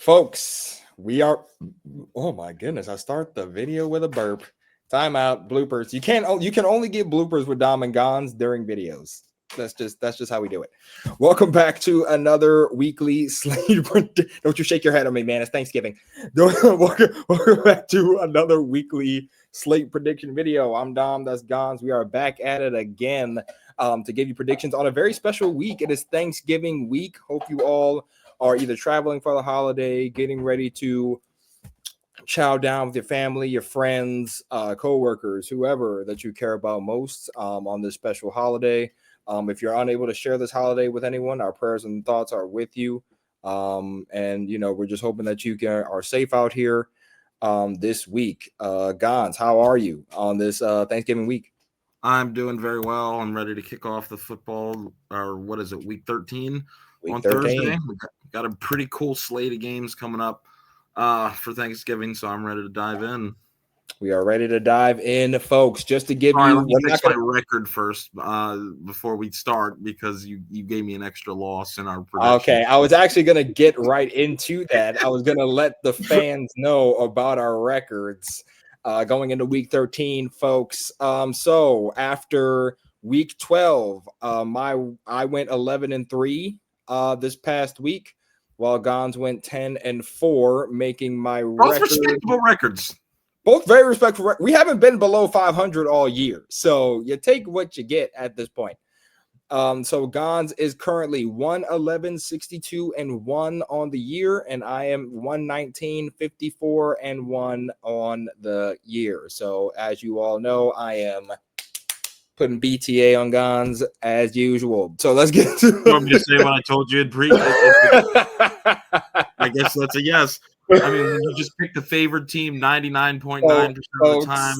Folks, we are. Oh my goodness! I start the video with a burp. Timeout. Bloopers. You can't. You can only get bloopers with Dom and Gonz during videos. That's just how we do it. Welcome back to another weekly Slate. Don't you shake your head on me, man. It's Thanksgiving. Welcome back to another weekly Slate prediction video. I'm Dom. That's Gonz. We are back at it again to give you predictions on a very special week. It is Thanksgiving week. Hope you all are either traveling for the holiday, getting ready to chow down with your family, your friends, co-workers, whoever that you care about most on this special holiday. If you're unable to share this holiday with anyone, our prayers and thoughts are with you. And we're just hoping that you are safe out here this week. Gonz, how are you on this Thanksgiving week? I'm doing very well. I'm ready to kick off the football, or what is it, week 13 on 13. Thursday. We got a pretty cool slate of games coming up for Thanksgiving, so I'm ready to dive in. We are ready to dive in, folks. Just to give let me fix my record first before we start, because you gave me an extra loss in our prediction. Okay, I was actually going to get right into that. I was going to let the fans know about our records going into week 13, folks. So after week 12, I went 11-3 this past week, while Gonz went 10-4, making my respectable records. Both very respectful. We haven't been below 500 all year, so you take what you get at this point. So Gonz is currently 111-62-1 on the year, and I am 119-54-1 on the year. So as you all know, I am putting BTA on Gonz as usual. So let's get to You want me to say what I told you in pre? I guess that's a yes. I mean, when you just pick the favored team 99.9% of the time,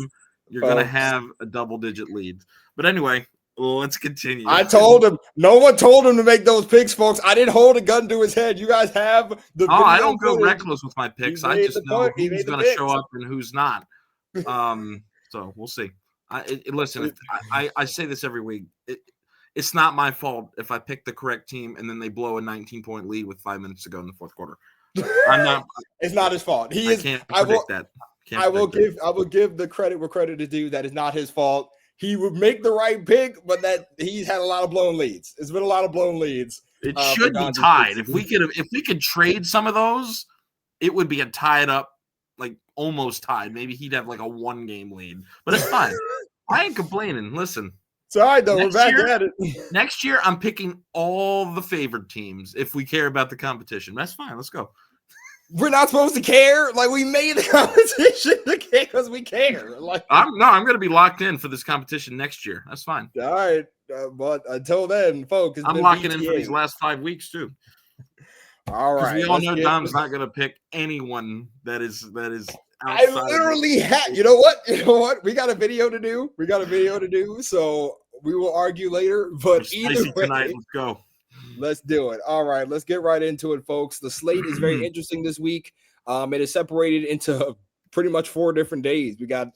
you're going to have a double-digit lead. But anyway, let's continue. I told him. No one told him to make those picks, folks. I didn't hold a gun to his head. You guys have the video I don't go footage. reckless with my picks. I just know who's going to show up and who's not. So we'll see. Listen, I say this every week. It's not my fault if I pick the correct team and then they blow a 19-point lead with 5 minutes to go in the fourth quarter. I'm not. It's not his fault. I can't predict that. I will give the credit where credit is due. That is not his fault. He would make the right pick, but that he's had a lot of blown leads. It's been a lot of blown leads. It should be tied. If we could trade some of those, it would be a tied up, like almost tied. Maybe he'd have like a 1-game lead, but it's fine. I ain't complaining. Listen. It's all right, though. We're back at it. Next year, I'm picking all the favored teams if we care about the competition. That's fine. Let's go. We're not supposed to care. Like, we made the competition because we care. Like, I'm going to be locked in for this competition next year. That's fine. All right. But until then, folks, I'm locking in for these last 5 weeks, too. All right. We all know Dom's not going to pick anyone that is I literally had. You know what? We got a video to do. So we will argue later. But either way, tonight, let's go. Let's do it. All right, let's get right into it, folks. The slate is very interesting this week. It is separated into pretty much 4 different days. We got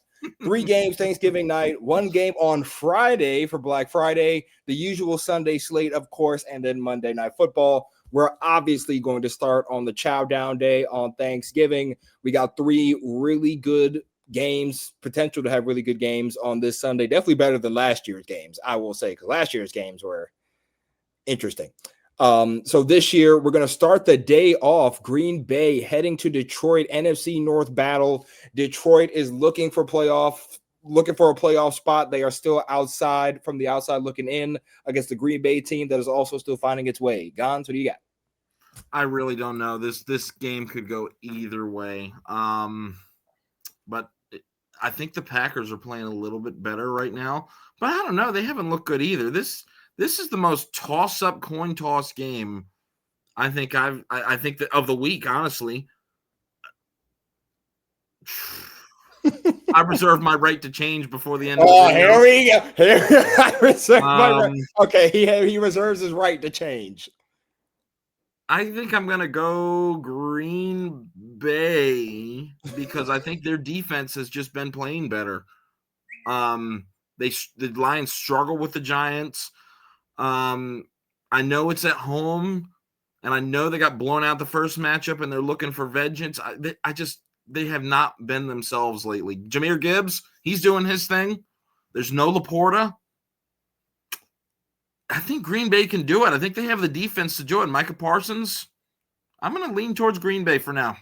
3 games Thanksgiving night, 1 game on Friday for Black Friday, the usual Sunday slate, of course, and then Monday Night Football. We're obviously going to start on the chow down day on Thanksgiving. We got 3 really good games, potential to have really good games on this Sunday. Definitely better than last year's games, I will say, because last year's games were interesting. So this year, we're going to start the day off. Green Bay heading to Detroit, NFC North battle. Detroit is looking for a playoff spot. They are still outside, from the outside looking in, against the Green Bay team that is also still finding its way. Gonz, what do you got? I really don't know. This game could go either way. But I think the Packers are playing a little bit better right now. But I don't know. They haven't looked good either. This is the most toss-up coin toss game I think that of the week, honestly. I reserve my right to change before the end of the video. Here we go. I reserve my right. Okay, he reserves his right to change. I think I'm going to go Green Bay because I think their defense has just been playing better. The Lions struggle with the Giants. I know it's at home, and I know they got blown out the first matchup, and they're looking for vengeance. They have not been themselves lately. Jahmyr Gibbs, he's doing his thing. There's no Laporta. I think Green Bay can do it. I think they have the defense to do it. Micah Parsons, I'm going to lean towards Green Bay for now.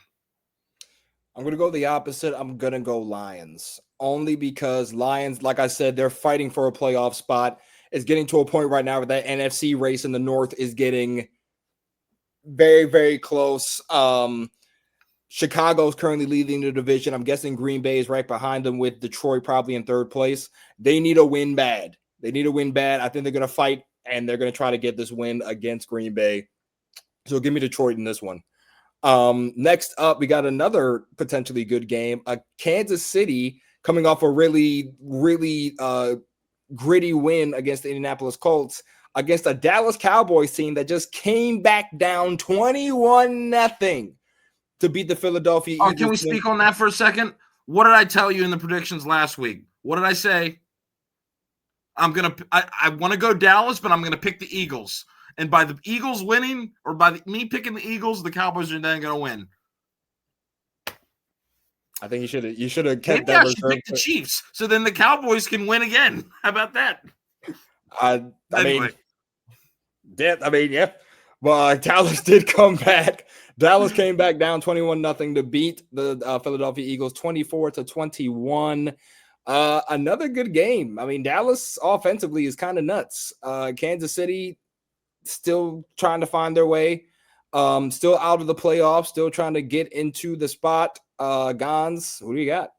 I'm going to go the opposite. I'm going to go Lions. Only because Lions, like I said, they're fighting for a playoff spot. It's getting to a point right now where that NFC race in the North is getting very, very close. Chicago's currently leading the division. I'm guessing Green Bay is right behind them with Detroit probably in third place. They need a win bad. I think they're going to fight, and they're going to try to get this win against Green Bay. So give me Detroit in this one. Next up, we got another potentially good game. Kansas City coming off a really, really gritty win against the Indianapolis Colts against a Dallas Cowboys team that just came back down 21-0 to beat the Philadelphia Eagles. Can we speak on that for a second? What did I tell you in the predictions last week? What did I say? I want to go Dallas, but I'm going to pick the Eagles. And by the Eagles winning, or by me picking the Eagles, the Cowboys are then going to win. I think you should have kept Maybe that. I should pick the Chiefs, so then the Cowboys can win again. How about that? I mean, yeah. Well, Dallas did come back. Dallas came back down 21-0 to beat the Philadelphia Eagles 24-21. Another good game. I mean, Dallas offensively is kind of nuts. Kansas City still trying to find their way. Still out of the playoffs, still trying to get into the spot. Gonz, what do you got?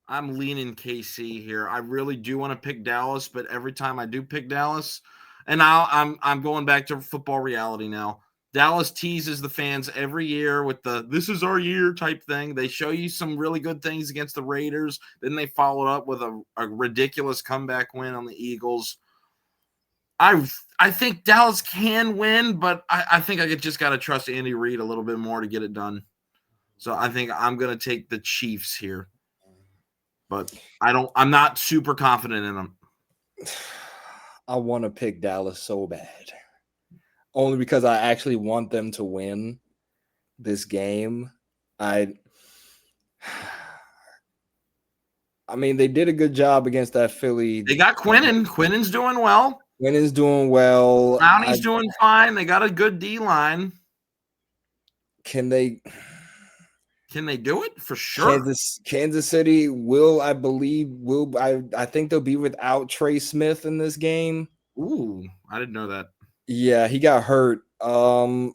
I'm leaning KC here. I really do want to pick Dallas, but every time I do pick Dallas, and I'm going back to football reality now. Dallas teases the fans every year with the "this is our year" type thing. They show you some really good things against the Raiders. Then they follow up with a ridiculous comeback win on the Eagles. I think Dallas can win, but I think I just got to trust Andy Reid a little bit more to get it done. So I think I'm going to take the Chiefs here. But I'm not super confident in them. I want to pick Dallas so bad. Only because I actually want them to win this game. I mean, they did a good job against that Philly. They got Quinnen. Quinnen's doing well. Quinnen's doing well. Brownie's doing fine. They got a good D-line. Can they do it? For sure. Kansas City I think they'll be without Trey Smith in this game. Ooh, I didn't know that. Yeah, he got hurt. You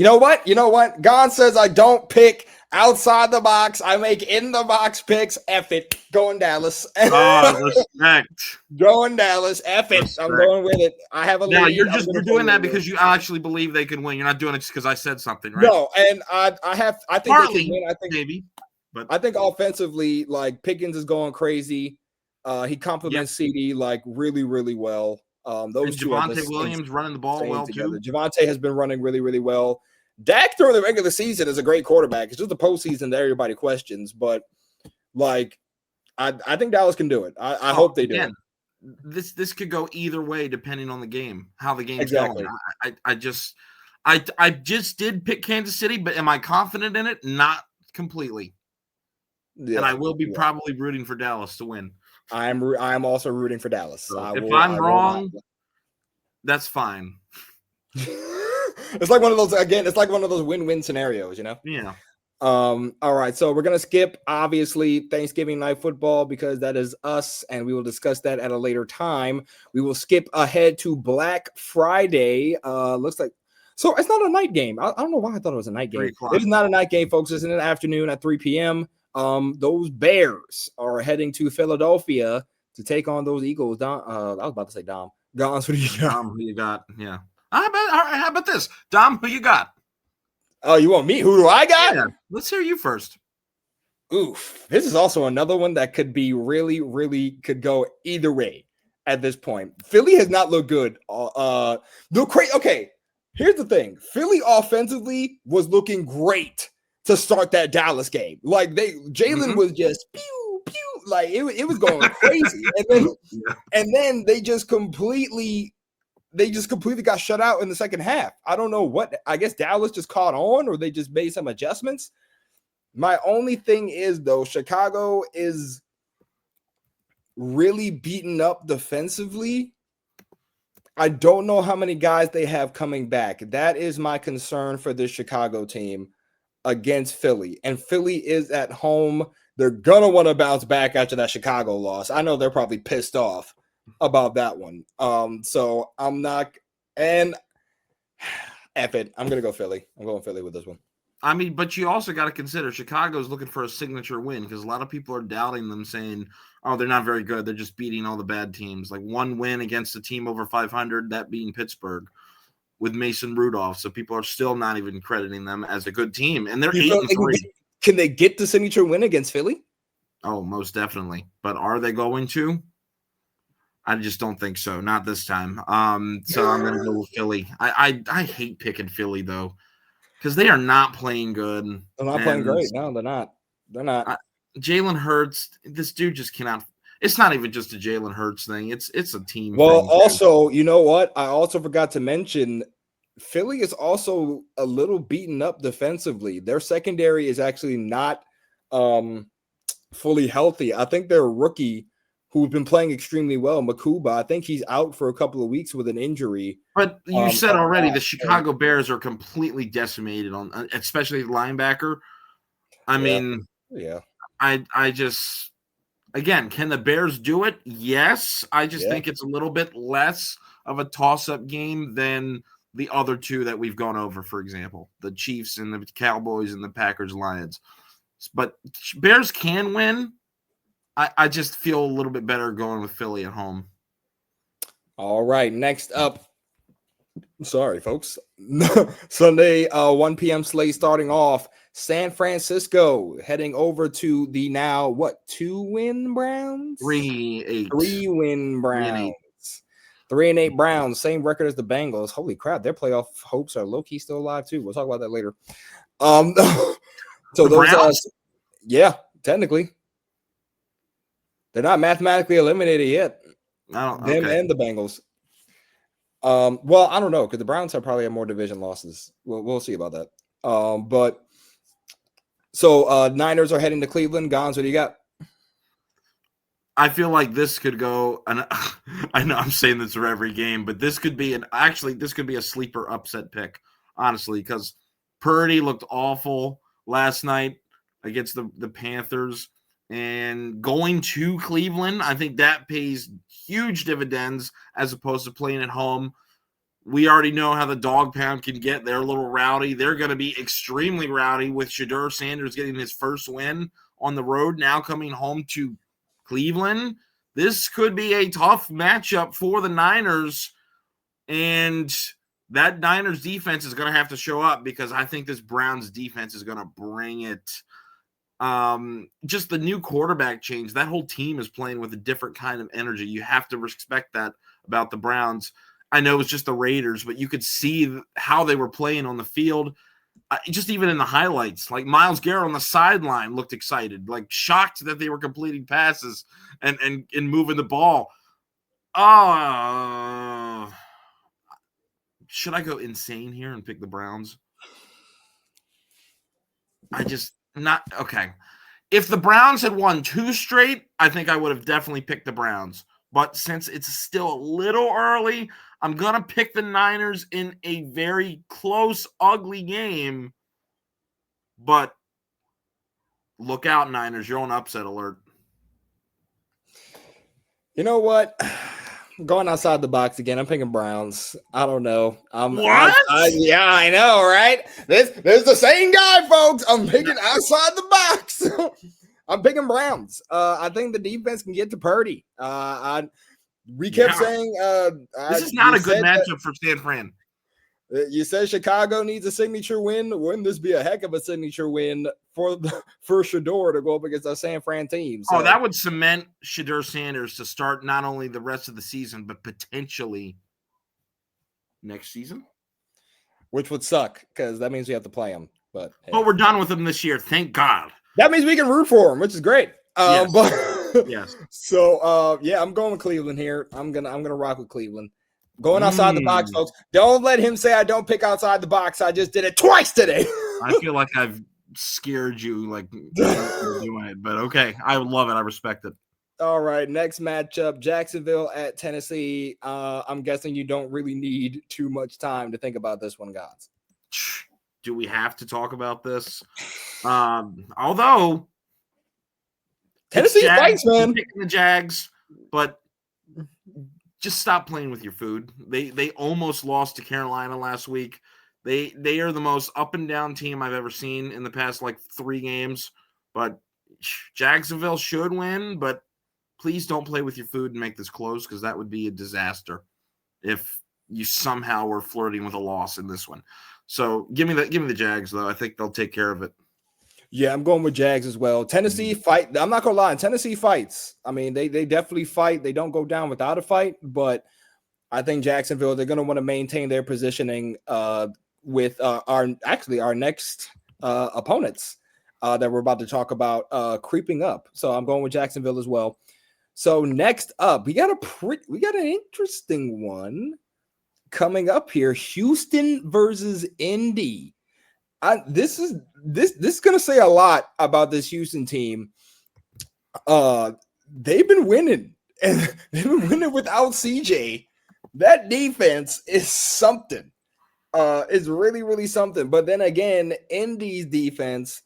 know what? Gon says I don't pick outside the box. I make in the box picks. F it. Going Dallas. Respect. Going Dallas. F it. Respect. I'm going with it. I have a now lead. you're doing that because you actually believe they can win. You're not doing it just because I said something, right? No, and I think Partly, they can win. I think maybe, but I think offensively, like Pickens is going crazy. He complements CD like really, really well. Those two Javonte Williams running the ball well together. too. Javonte has been running really, really well. Dak during the regular season is a great quarterback. It's just the postseason that everybody questions. But like, I think Dallas can do it. I hope they do. This could go either way depending on the game, how the game's exactly. going. I just did pick Kansas City, but am I confident in it? Not completely. Yeah, and I will be probably rooting for Dallas to win. I'm also rooting for Dallas. So if I'm wrong, that's fine. It's like one of those It's like one of those win-win scenarios, Yeah. All right, so we're gonna skip obviously Thanksgiving night football because that is us, and we will discuss that at a later time. We will skip ahead to Black Friday. Looks like so it's not a night game. I don't know why I thought it was a night game. It is not a night game, folks. It's in the afternoon at 3 p.m. Those Bears are heading to Philadelphia to take on those Eagles. I was about to say Dom. Gonz, what do you got? Dom, who you got? Yeah. How about this? Dom, who you got? Oh, you want me? Who do I got? Yeah. Let's hear you first. Oof. This is also another one that could be really, really could go either way at this point. Philly has not looked good. Okay, here's the thing. Philly offensively was looking great to start that Dallas game. Like Jalen was just pew, pew. like it was going crazy, and then they just completely got shut out in the second half. I don't know what. I guess Dallas just caught on, or they just made some adjustments. My only thing is, though, Chicago is really beaten up defensively. I don't know how many guys they have coming back. That is my concern for this Chicago team against Philly. And Philly is at home. They're going to want to bounce back after that Chicago loss. I know they're probably pissed off about that one. So I'm not – and F it. I'm going to go Philly. I'm going Philly with this one. I mean, but you also got to consider Chicago's looking for a signature win because a lot of people are doubting them, saying, oh, they're not very good. They're just beating all the bad teams. Like one win against a team over 500, that being Pittsburgh with Mason Rudolph. So people are still not even crediting them as a good team. And they're 8-3. Can they get the signature win against Philly? Oh, most definitely. But are they going to? I just don't think so. Not this time. So I'm going to go with Philly. I hate picking Philly, though. Because they are not playing good. They're not playing great. No, they're not. They're not. Jalen Hurts, this dude just cannot. It's not even just a Jalen Hurts thing. It's a team well, thing. Also, you know what? I also forgot to mention Philly is also a little beaten up defensively. Their secondary is actually not fully healthy. I think their rookie who's been playing extremely well, Makuba, I think he's out for a couple of weeks with an injury. But you said already the Chicago Bears are completely decimated on, especially the linebacker. I mean, I just, again, can the Bears do it? Yes. I just think it's a little bit less of a toss-up game than the other two that we've gone over, for example, the Chiefs and the Cowboys and the Packers Lions. But Bears can win. I just feel a little bit better going with Philly at home. All right. Next up. Sorry, folks. Sunday, 1 p.m. slate starting off. San Francisco heading over to the now, 2-win Browns? 3-8. 3-win Browns. 3-8 Browns. Same record as the Bengals. Holy crap. Their playoff hopes are low-key still alive, too. We'll talk about that later. So those technically. They're not mathematically eliminated yet. Them and the Bengals. Well, I don't know because the Browns have probably more division losses. We'll see about that. But so Niners are heading to Cleveland. Gonz, what do you got? I feel like this could go, and I know I'm saying this for every game, but this could be a sleeper upset pick, honestly, because Purdy looked awful last night against the Panthers. And going to Cleveland, I think that pays huge dividends as opposed to playing at home. We already know how the dog pound can get. They're a little rowdy. They're going to be extremely rowdy with Shedeur Sanders getting his first win on the road, now coming home to Cleveland. This could be a tough matchup for the Niners, and that Niners defense is going to have to show up because I think this Browns defense is going to bring it. Just the new quarterback change, that whole team is playing with a different kind of energy. You have to respect that about the Browns. I know it's just the Raiders, but you could see how they were playing on the field. Just even in the highlights, like Myles Garrett on the sideline looked excited, like shocked that they were completing passes and moving the ball. Should I go insane here and pick the Browns? Not okay. If the Browns had won 2 straight, I think I would have definitely picked the Browns. But since it's still a little early, I'm going to pick the Niners in a very close, ugly game. But look out, Niners. You're on upset alert. You know what? Going outside the box again. I'm picking Browns. I don't know. What? I know, right? This the same guy, folks. I'm picking outside the box. I'm picking Browns. I think the defense can get to Purdy. We kept saying this is not a good matchup for San Fran. You said Chicago needs a signature win. Wouldn't this be a heck of a signature win for Shedeur to go up against a San Fran team? So. Oh, that would cement Shedeur Sanders to start not only the rest of the season, but potentially next season. Which would suck because that means we have to play him. But we're done with him this year. Thank God. That means we can root for him, which is great. Yes. Yes. So yeah, I'm going with Cleveland here. I'm gonna rock with Cleveland. Going outside the box, folks. Don't let him say I don't pick outside the box. I just did it twice today. I feel like I've scared you like doing it, but okay. I love it. I respect it. All right, next matchup, Jacksonville at Tennessee. I'm guessing you don't really need too much time to think about this one, guys. Do we have to talk about this? Although Tennessee fights, man. Picking the Jags, but just stop playing with your food. They almost lost to Carolina last week. They are the most up and down team I've ever seen in the past like 3 games. But Jacksonville should win, but please don't play with your food and make this close, because that would be a disaster if you somehow were flirting with a loss in this one. So give me the Jags, though. I think they'll take care of it. Yeah, I'm going with Jags as well. Tennessee fight. I'm not gonna lie. Tennessee fights. I mean, they definitely fight. They don't go down without a fight. But I think Jacksonville, they're gonna want to maintain their positioning with our next opponents that we're about to talk about creeping up. So I'm going with Jacksonville as well. So next up, we got an interesting one coming up here. Houston versus Indy. This is gonna say a lot about this Houston team. They've been winning, and they've been winning without CJ. That defense is something. Is really, really something. But then again, Indy's defense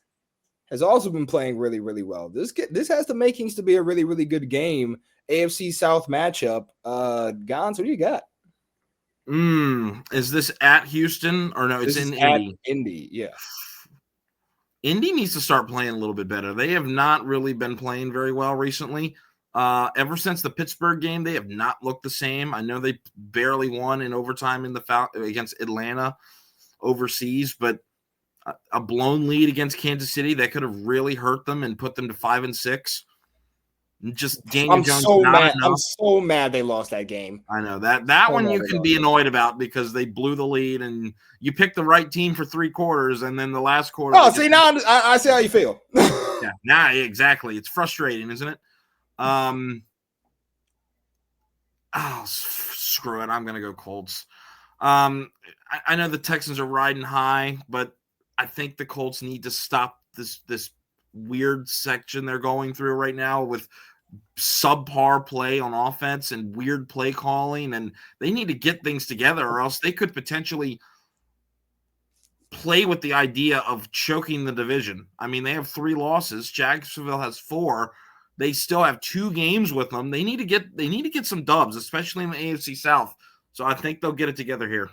has also been playing really, really well. This has the makings to be a really, really good game. AFC South matchup. Gonz, what do you got? Is this at Houston or no? It's in Indy. Indy, yeah. Indy needs to start playing a little bit better. They have not really been playing very well recently. Ever since the Pittsburgh game, they have not looked the same. I know they barely won in overtime in against Atlanta overseas, but a blown lead against Kansas City that could have really hurt them and put them to 5-6. Just Daniel Jones. I'm so mad they lost that game. I know that one you can be annoyed about because they blew the lead and you picked the right team for 3 quarters and then the last quarter. Oh, see, now I see how you feel. Yeah, exactly. It's frustrating, isn't it? Screw it. I'm gonna go Colts. I know the Texans are riding high, but I think the Colts need to stop this weird section they're going through right now with subpar play on offense and weird play calling, and they need to get things together or else they could potentially play with the idea of choking the division. I mean, they have 3 losses. Jacksonville has 4. They still have 2 games with them. They need to get some dubs, especially in the AFC South. So I think they'll get it together here.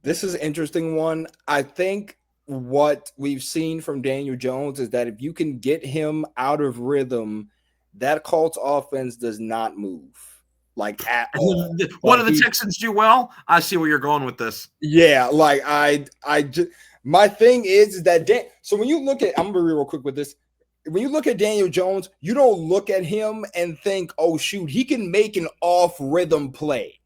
This is an interesting one. I think what we've seen from Daniel Jones is that if you can get him out of rhythm, that Colts offense does not move like at all. What do the Texans do well? I see where you're going with this. Yeah, like I just my thing is that so when you look at, I'm gonna be real quick with this. When you look at Daniel Jones, you don't look at him and think, oh shoot, he can make an off rhythm play.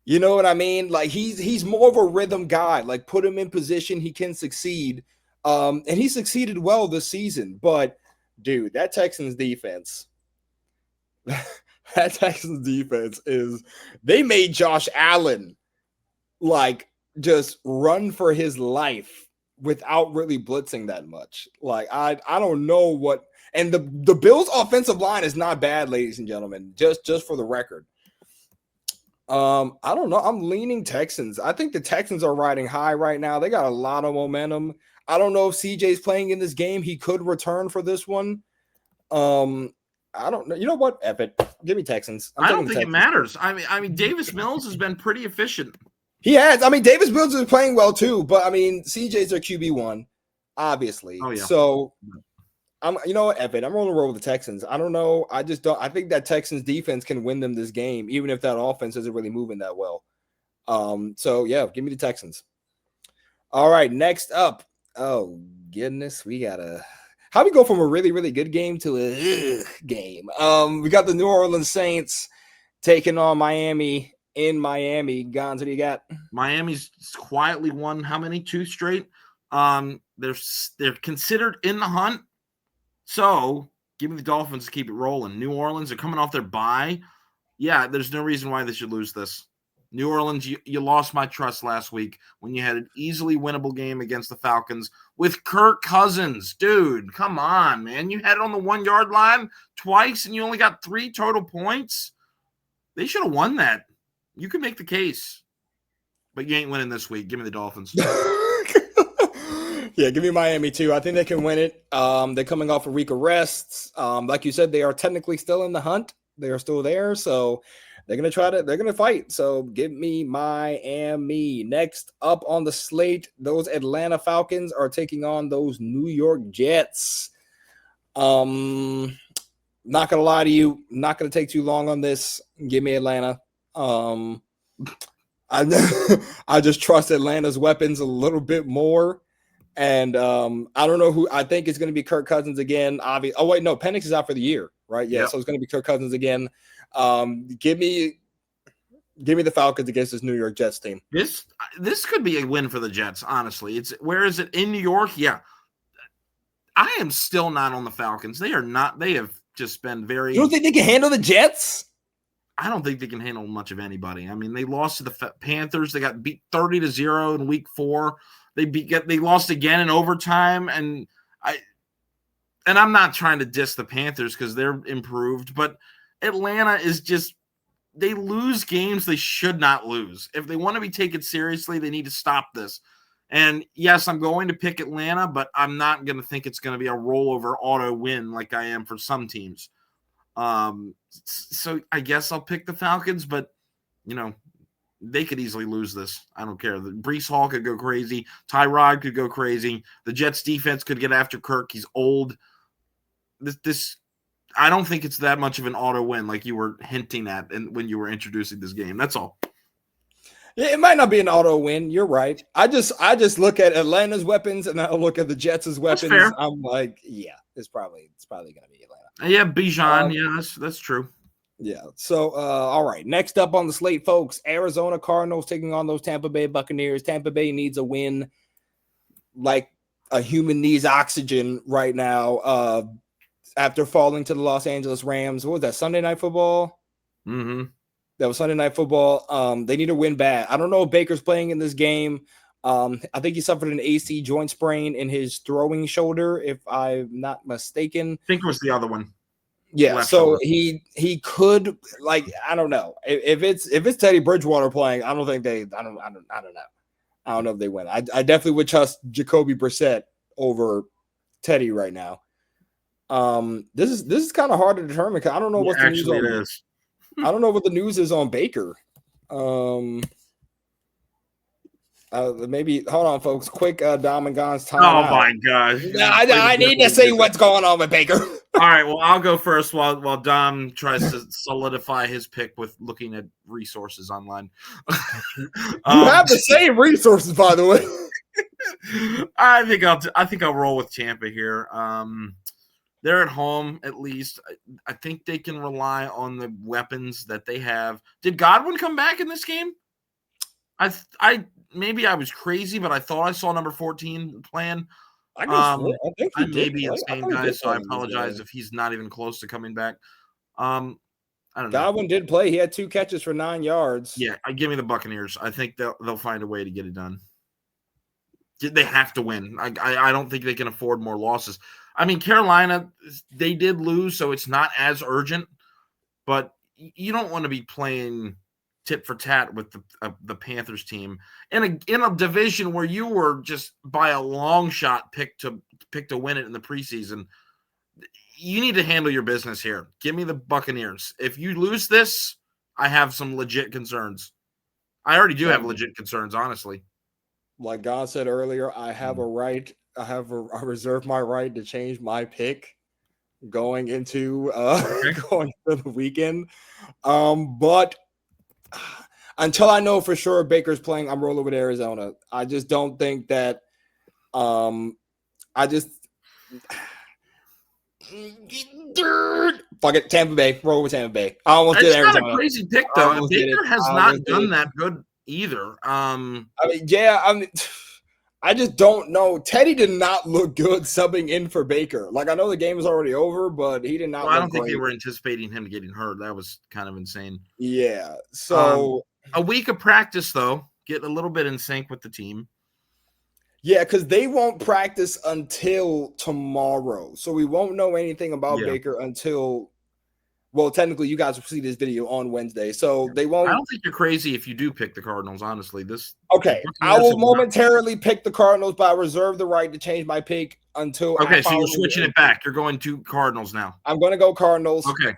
You know what I mean? Like he's more of a rhythm guy. Like put him in position, he can succeed. And he succeeded well this season. But dude, that Texans defense is they made Josh Allen like just run for his life without really blitzing that much. Like I don't know what, and the Bills offensive line is not bad, ladies and gentlemen, just for the record. I don't know. I'm leaning Texans. I think the Texans are riding high right now. They got a lot of momentum. I don't know if CJ's playing in this game. He could return for this one. I don't know. You know what? F it. Give me Texans. I don't think it matters. I mean, Davis Mills has been pretty efficient. He has. I mean, Davis Mills is playing well too, but I mean, CJ's their QB1, obviously. Oh, yeah. So you know what, F it. I'm rolling roll with the Texans. I don't know. I just don't. I think that Texans defense can win them this game, even if that offense isn't really moving that well. So yeah, give me the Texans. All right, next up. Oh goodness, we gotta. How we go from a really, really good game to a game? We got the New Orleans Saints taking on Miami in Miami. Gonz, what do you got? Miami's quietly won how many? 2 straight. They're considered in the hunt. So Give me the Dolphins to keep it rolling. New Orleans are coming off their bye. Yeah, there's no reason why they should lose this. New Orleans, you lost my trust last week when you had an easily winnable game against the Falcons with Kirk Cousins. Dude, come on, man. You had it on the 1 yard line twice and you only got 3 total points. They should have won that. You can make the case. But you ain't winning this week. Give me the Dolphins. Yeah, give me Miami too. I think they can win it. They're coming off a week of rests. Like you said, they are technically still in the hunt. They are still there, so they're gonna fight. So give me Miami. Next up on the slate, those Atlanta Falcons are taking on those New York Jets. Not gonna lie to you, not gonna take too long on this. Give me Atlanta. I just trust Atlanta's weapons a little bit more. And I don't know who. I think it's going to be Kirk Cousins again. Oh wait, no, Penix is out for the year, right? Yeah, so it's going to be Kirk Cousins again. Give me the Falcons against this New York Jets team. This could be a win for the Jets. Honestly, where is it in New York? Yeah, I am still not on the Falcons. They are not. They have just been very. You don't think they can handle the Jets? I don't think they can handle much of anybody. I mean, they lost to the Panthers. They got beat 30-0 in Week 4. They lost again in overtime, and I'm not trying to diss the Panthers because they're improved, but Atlanta is just they lose games they should not lose. If they want to be taken seriously, they need to stop this. And yes, I'm going to pick Atlanta, but I'm not going to think it's going to be a rollover auto win like I am for some teams. So I guess I'll pick the Falcons, but they could easily lose this. I don't care. Breece Hall could go crazy. Tyrod could go crazy. The Jets defense could get after Kirk. He's old. This I don't think it's that much of an auto win like you were hinting at when you were introducing this game. That's all. Yeah, it might not be an auto win. You're right. I just look at Atlanta's weapons and I look at the Jets' weapons. I'm like, yeah, it's probably going to be Atlanta. Yeah, Bijan. That's true. Yeah. So, all right. Next up on the slate, folks, Arizona Cardinals taking on those Tampa Bay Buccaneers. Tampa Bay needs a win like a human needs oxygen right now after falling to the Los Angeles Rams. What was that, Sunday Night Football? Mm-hmm. That was Sunday Night Football. They need to win bad. I don't know if Baker's playing in this game. I think he suffered an AC joint sprain in his throwing shoulder, if I'm not mistaken. I think it was the other one. Yeah, so he could, I don't know if it's Teddy Bridgewater playing. I don't think I don't know. I don't know if they win. I definitely would trust Jacoby Brissett over Teddy right now. This is kind of hard to determine because I don't know what the news is. I don't know what the news is on Baker. Maybe hold on, folks. Quick, Dom and Gonz time. Oh my gosh! I need to see what's going on with Baker. All right, well, I'll go first while Dom tries to solidify his pick with looking at resources online. You have the same resources, by the way. I think I'll roll with Tampa here. They're at home, at least. I think they can rely on the weapons that they have. Did Godwin come back in this game? Maybe I was crazy, but I thought I saw number 14 playing. I think he may be the same guy, so I apologize if he's not even close to coming back. I don't know. Godwin did play. He had 2 catches for 9 yards. Yeah, give me the Buccaneers. I think they'll find a way to get it done. They have to win. I don't think they can afford more losses. I mean, Carolina, they did lose, so it's not as urgent. But you don't want to be playing tit for tat with the Panthers team in a division where you were just by a long shot picked to win it in the preseason. You need to handle your business here. Give me the Buccaneers. If you lose this, I have some legit concerns. I already do have legit concerns, honestly. Like God said earlier, I have a right. I reserve my right to change my pick going into the weekend. But until I know for sure Baker's playing, I'm rolling with Arizona. I just don't think that. Fuck it, Tampa Bay. Roll with Tampa Bay. I almost did Arizona. It's not a crazy pick though. Baker has not done that good either. I just don't know. Teddy did not look good subbing in for Baker. Like, I know the game was already over, but he did not Well, I look don't think great. they were anticipating him getting hurt. That was kind of insane. Yeah. So a week of practice, though, get a little bit in sync with the team. Yeah, because they won't practice until tomorrow. So we won't know anything about Baker until, well, technically you guys will see this video on Wednesday. So they won't. I don't think you're crazy if you do pick the Cardinals, honestly. Okay. I will momentarily pick the Cardinals, but I reserve the right to change my pick until. Okay, so you're switching it back. You're going to Cardinals now. I'm going to go Cardinals. Okay.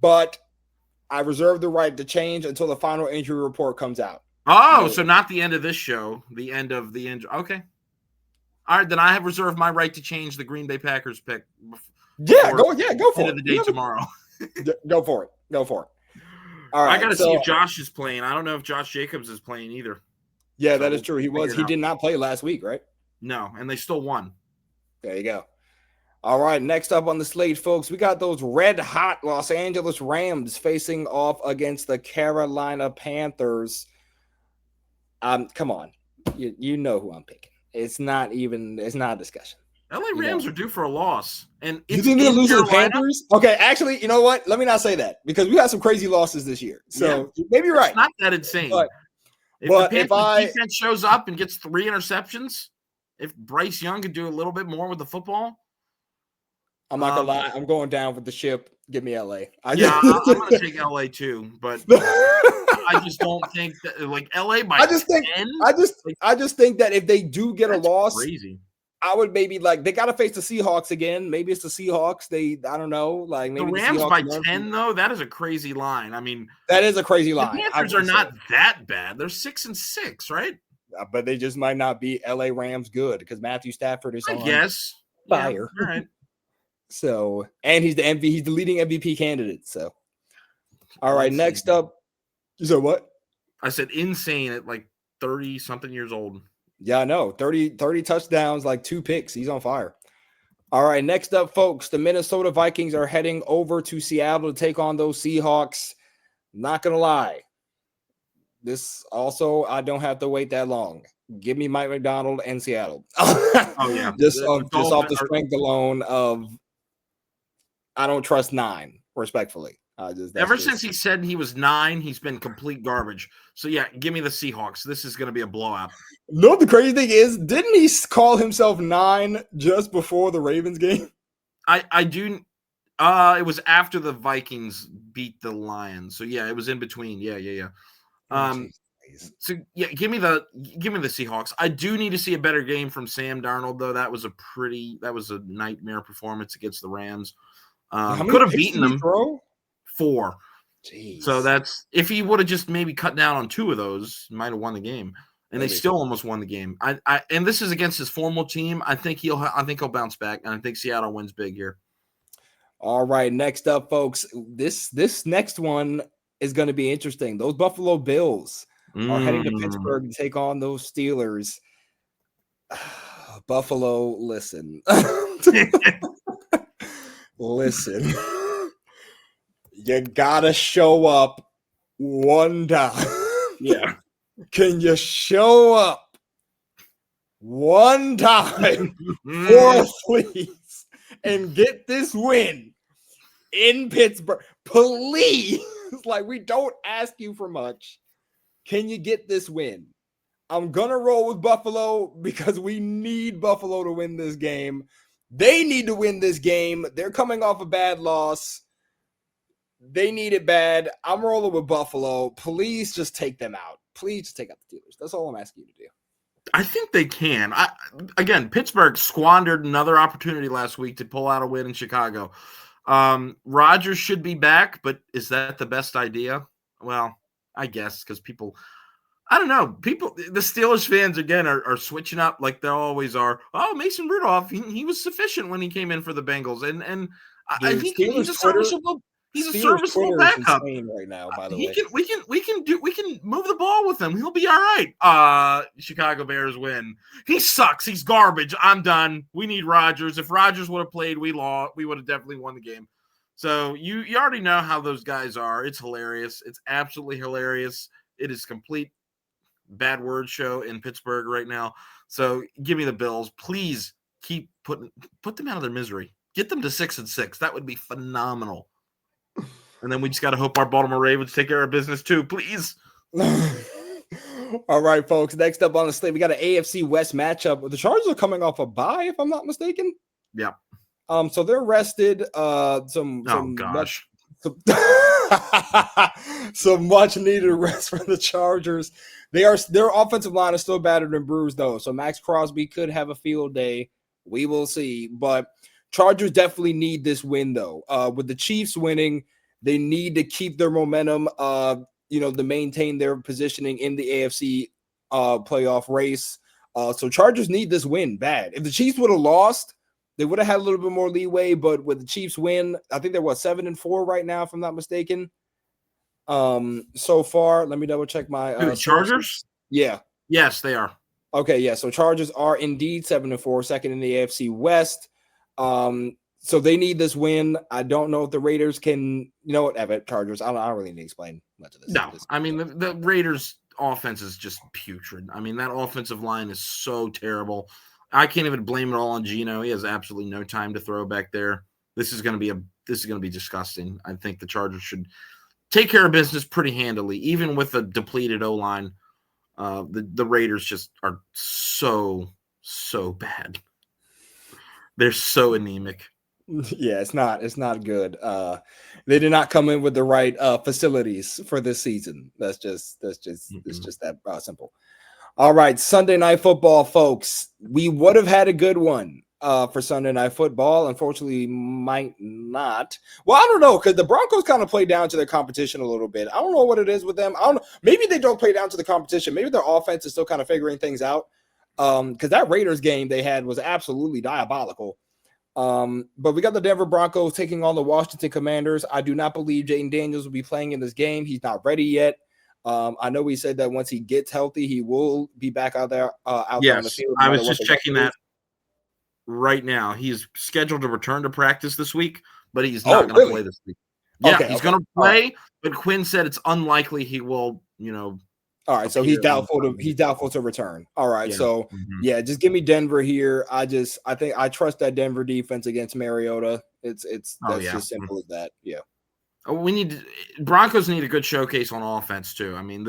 But I reserve the right to change until the final injury report comes out. Oh, so not the end of this show, the end of the injury. Okay. All right, then I have reserved my right to change the Green Bay Packers pick. Go for it. End of the day tomorrow. Go for it. All right. I got to see if Josh is playing. I don't know if Josh Jacobs is playing either. Yeah, that is true. He did not play last week, right? No, and they still won. There you go. All right, next up on the slate, folks, we got those red-hot Los Angeles Rams facing off against the Carolina Panthers. Come on. You know who I'm picking. It's not a discussion. LA Rams are due for a loss. And you think they're losing to the Panthers? Okay, actually, you know what? Let me not say that because we got some crazy losses this year. So maybe you're right. It's not that insane. But if the Panthers defense shows up and gets 3 interceptions, if Bryce Young could do a little bit more with the football, I'm not gonna lie. I'm going down with the ship. Give me LA. I'm gonna take LA too, but I just don't think that LA by 10. I just think that if they do get a loss, crazy. I would maybe they gotta face the Seahawks again. Maybe it's the Seahawks. I don't know. Maybe the Rams by 10 though. That is a crazy line. I mean, that is a crazy line. The Panthers are not that bad. They're 6-6, right? But they just might not be LA Rams good because Matthew Stafford is on fire. All right. So, and he's the leading MVP candidate. So, all right, next up. So what? I said insane at 30 something years old. Yeah, I know. 30 touchdowns, 2 picks. He's on fire. All right, next up, folks. The Minnesota Vikings are heading over to Seattle to take on those Seahawks. Not gonna lie. This also, I don't have to wait that long. Give me Mike McDonald and Seattle. Oh yeah, just off the strength alone of. I don't trust 9, respectfully. Ever since he said he was 9, he's been complete garbage. So, yeah, give me the Seahawks. This is going to be a blowout. No, the crazy thing is, didn't he call himself 9 just before the Ravens game? I do. It was after the Vikings beat the Lions. So, yeah, it was in between. Yeah. So, yeah, give me the Seahawks. I do need to see a better game from Sam Darnold, though. That was a nightmare performance against the Rams. Could have beaten them. 4. Jeez. So that's if he would have just maybe cut down on 2 of those, might have won the game. And they still almost won the game. And this is against his formal team. I think he'll bounce back, and I think Seattle wins big here. All right, next up, folks. This next one is going to be interesting. Those Buffalo Bills are heading to Pittsburgh to take on those Steelers. Buffalo, listen. Listen, you gotta show up one time. Yeah. Can you show up one time for us, please, and get this win in Pittsburgh? Please. We don't ask you for much. Can you get this win? I'm gonna roll with Buffalo because we need Buffalo to win this game. They need to win this game. They're coming off a bad loss. They need it bad. I'm rolling with Buffalo. Please just take them out. Please just take out the Steelers. That's all I'm asking you to do. I think they can. Pittsburgh squandered another opportunity last week to pull out a win in Chicago. Rodgers should be back, but is that the best idea? Well, I guess because people – I don't know. The Steelers fans, again, are switching up like they always are. Oh, Mason Rudolph, he was sufficient when he came in for the Bengals. And I think he's a serviceable backup right now, by the way. We can move the ball with him. He'll be all right. Chicago Bears win. He sucks. He's garbage. I'm done. We need Rodgers. If Rodgers would have played, we would have definitely won the game. So you already know how those guys are. It's hilarious. It's absolutely hilarious. It is complete bad word show in Pittsburgh right now. So give me the Bills. Please put them out of their misery. Get them to 6-6. That would be phenomenal. And then we just got to hope our Baltimore Ravens take care of business too, please. All right, folks. Next up on the slate, we got an AFC West matchup. The Chargers are coming off a bye, if I'm not mistaken. Yeah. So they're rested. Some much needed rest for the Chargers. Their offensive line is still battered and bruised though. So Max Crosby could have a field day. We will see. But Chargers definitely need this win though. With the Chiefs winning, they need to keep their momentum. To maintain their positioning in the AFC playoff race. So Chargers need this win bad. If the Chiefs would have lost, they would have had a little bit more leeway, but with the Chiefs win, I think they're 7-4 right now, if I'm not mistaken. So far, let me double check my Chargers. Yeah. Yes, they are. Okay, yeah. So Chargers are indeed 7-4, second in the AFC West. So they need this win. I don't know if the Raiders can. You know what, Evan? Chargers. I don't really need to explain much of this. No, I mean the Raiders' offense is just putrid. I mean that offensive line is so terrible. I can't even blame it all on Geno. He has absolutely no time to throw back there. This is going to be disgusting. I think the Chargers should take care of business pretty handily, even with a depleted O-line. The Raiders just are so bad. They're so anemic. Yeah, it's not good. They did not come in with the right facilities for this season. It's just that simple. All right, Sunday Night Football, folks. We would have had a good one for Sunday Night Football. Unfortunately, might not. Well, I don't know, because the Broncos kind of play down to their competition a little bit. I don't know what it is with them. I don't know. Maybe they don't play down to the competition. Maybe their offense is still kind of figuring things out. Because that Raiders game they had was absolutely diabolical. But we got the Denver Broncos taking on the Washington Commanders. I do not believe Jaden Daniels will be playing in this game. He's not ready yet. I know we said that once he gets healthy, he will be back out there on the field. I was just checking that right now. He's scheduled to return to practice this week, but he's not going to play this week. Yeah, he's going to play, but Quinn said it's unlikely he will, All right, so he's doubtful to return. All right, so just give me Denver here. I think I trust that Denver defense against Mariota. It's just simple as that. Yeah. Broncos need a good showcase on offense too. I mean,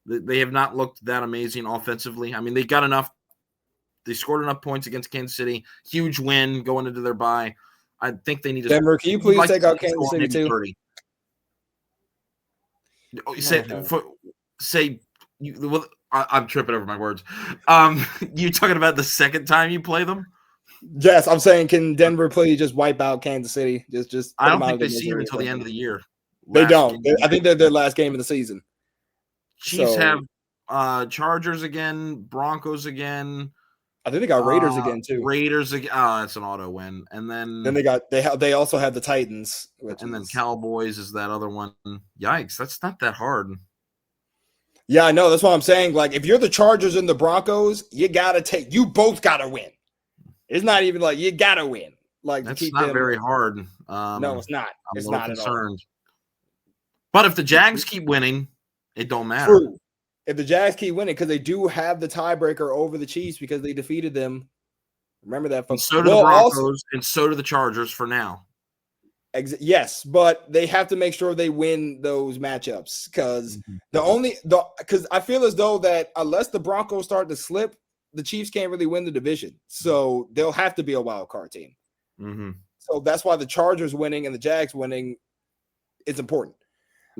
they have not looked that amazing offensively. I mean, they got enough. They scored enough points against Kansas City. Huge win going into their bye. I think they need to. Denver, can you please take out Kansas City too? 30. I'm tripping over my words. You talking about the second time you play them? Yes, I'm saying, can Denver please just wipe out Kansas City? Just I don't think they see them until the end of the year. They don't. I think they're their last game of the season. Chiefs have Chargers again, Broncos again. I think they got Raiders again too. Raiders again. That's an auto win. And then they also have the Titans. Then Cowboys is that other one. Yikes, that's not that hard. Yeah, I know. That's what I'm saying. Like, if you're the Chargers and the Broncos, you both gotta win. It's not even like you gotta win. Like, that's not very hard. No, it's not. It's not concerned. But if the Jags keep winning, it don't matter. True. If the Jags keep winning, because they do have the tiebreaker over the Chiefs because they defeated them. Remember that, folks. And so do the Broncos, and so do the Chargers for now. Yes, but they have to make sure they win those matchups because because I feel as though that unless the Broncos start to slip, the Chiefs can't really win the division. So they'll have to be a wild card team. Mm-hmm. So that's why the Chargers winning and the Jags winning is important.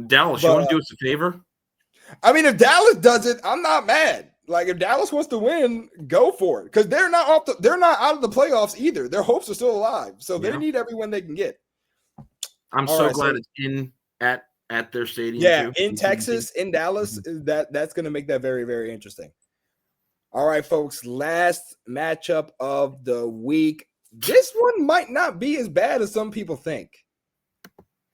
Dallas, you want to do us a favor? I mean, if Dallas does it, I'm not mad. Like, if Dallas wants to win, go for it because they're not out of the playoffs either. Their hopes are still alive, so they need every win they can get. I'm so glad it's in at their stadium. Yeah, too. in Texas, in Dallas, that's going to make that very, very interesting. All right, folks, last matchup of the week. This one might not be as bad as some people think,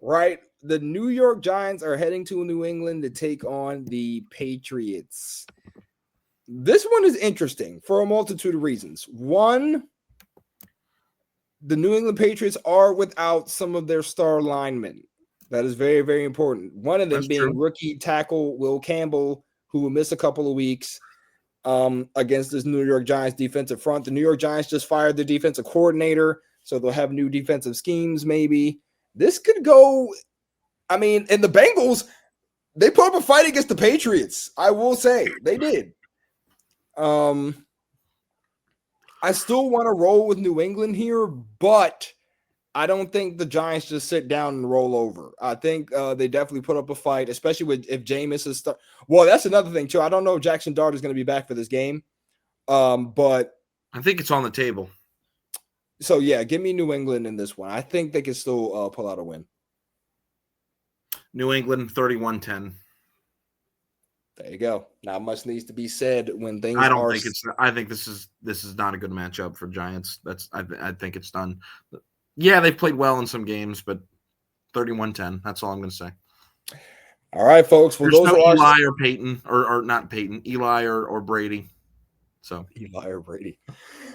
right? The New York Giants are heading to New England to take on the Patriots. This one is interesting for a multitude of reasons. One, the New England Patriots are without some of their star linemen. That is very, very important. One of them being rookie tackle Will Campbell, who will miss a couple of weeks against this New York Giants defensive front. The New York Giants just fired their defensive coordinator, so they'll have new defensive schemes maybe. This could go, I mean, and the Bengals, they put up a fight against the Patriots. I will say they did. I still want to roll with New England here, but I don't think the Giants just sit down and roll over. I think they definitely put up a fight, especially if Jameis is start. Well, that's another thing too. I don't know if Jackson Dart is going to be back for this game, but I think it's on the table. So yeah, give me New England in this one. I think they can still pull out a win. New England 31-10. There you go. Not much needs to be said when things. I don't think it's. I think this is not a good matchup for Giants. I think it's done. Yeah, they've played well in some games, but 31-10. That's all I'm going to say. All right, folks. Well, there's no Eli or Peyton, or not Peyton, Eli or Brady. So Eli or Brady.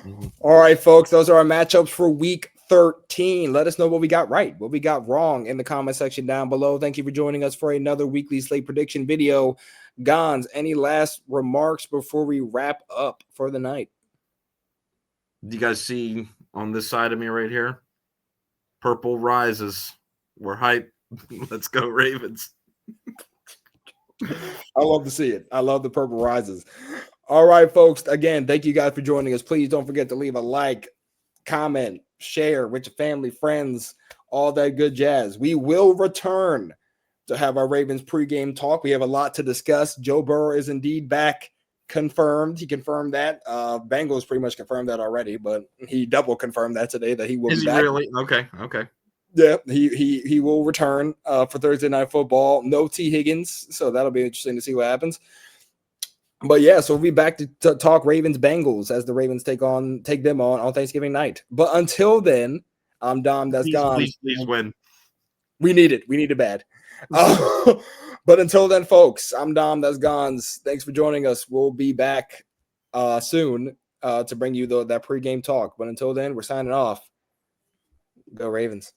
Mm-hmm. All right, folks. Those are our matchups for Week 13. Let us know what we got right, what we got wrong in the comment section down below. Thank you for joining us for another weekly Slate prediction video. Gonz, any last remarks before we wrap up for the night? Do you guys see on this side of me right here? Purple rises. We're hype. Let's go Ravens. I love to see it. I love the purple rises. All right, folks. Again, thank you guys for joining us. Please don't forget to leave a like, comment, share with your family, friends, all that good jazz. We will return to have our Ravens pregame talk. We have a lot to discuss. Joe Burrow is indeed back. Confirmed. He confirmed that. Bengals pretty much confirmed that already, but he double confirmed that today that he will be back. Is he really? Okay. Yeah, he will return for Thursday Night Football. No T. Higgins, so that'll be interesting to see what happens. But yeah, so we'll be back to talk Ravens Bengals as the Ravens take them on Thanksgiving night. But until then, I'm Dom. That's Gonz. Please win. We need it. We need it bad. But until then, folks, I'm Dom. That's Gonz. Thanks for joining us. We'll be back soon to bring you that pregame talk. But until then, we're signing off. Go Ravens.